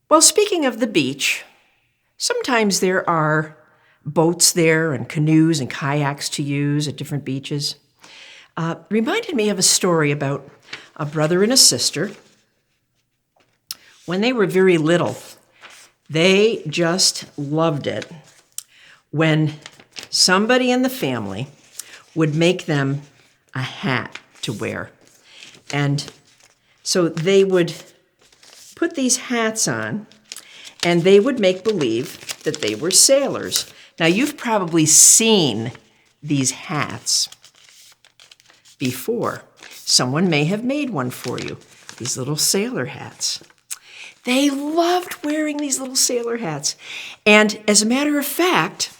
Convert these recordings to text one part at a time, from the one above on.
Well, speaking of the beach, sometimes there are boats there and canoes and kayaks to use at different beaches. Reminded me of a story about a brother and a sister. When they were very little, they just loved it when somebody in the family would make them a hat to wear. And so they would put these hats on, and they would make believe that they were sailors. Now, you've probably seen these hats before. Someone may have made one for you, these little sailor hats. They loved wearing these little sailor hats. And as a matter of fact,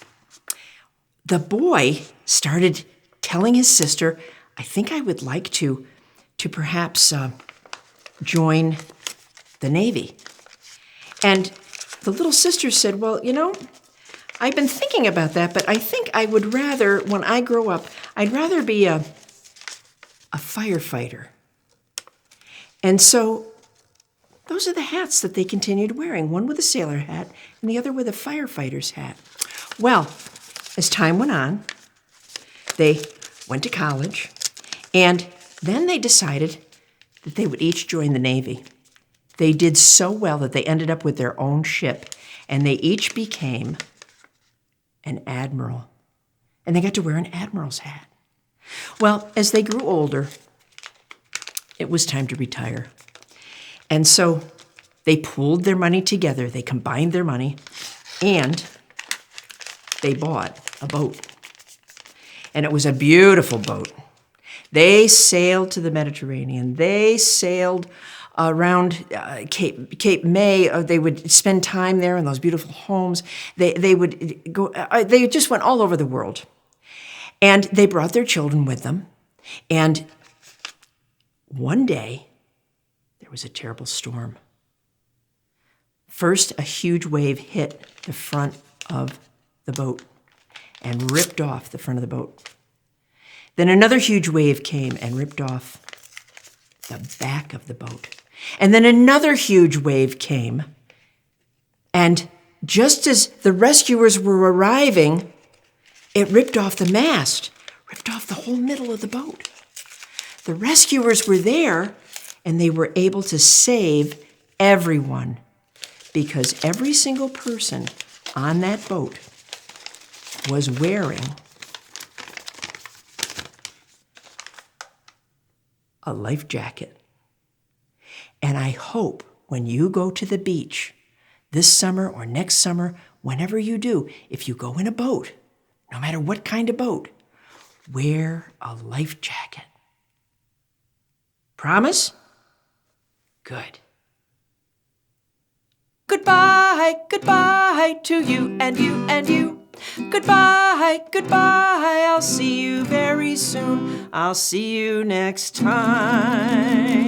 the boy started telling his sister, I think I would like to perhaps join the Navy. And the little sister said, well, I've been thinking about that, but I think I would rather, when I grow up, I'd rather be a firefighter. And so those are the hats that they continued wearing, one with a sailor hat and the other with a firefighter's hat. Well, as time went on, they went to college, and then they decided that they would each join the Navy. They did so well that they ended up with their own ship, and they each became an admiral. And they got to wear an admiral's hat. Well, as they grew older, it was time to retire. And so they pooled their money together, they combined their money, and they bought a boat. And it was a beautiful boat. They sailed to the Mediterranean. They sailed around Cape May. They would spend time there in those beautiful homes. They would go. They just went all over the world, and they brought their children with them. And one day, there was a terrible storm. First, a huge wave hit the front of the boat and ripped off the front of the boat. Then another huge wave came and ripped off the back of the boat. And then another huge wave came. And just as the rescuers were arriving, it ripped off the mast, ripped off the whole middle of the boat. The rescuers were there, and they were able to save everyone because every single person on that boat was wearing a life jacket. And I hope when you go to the beach this summer or next summer, whenever you do, if you go in a boat, no matter what kind of boat, wear a life jacket. Promise? Good. Goodbye, goodbye to you and you and you. Goodbye, goodbye, I'll see you very soon. I'll see you next time.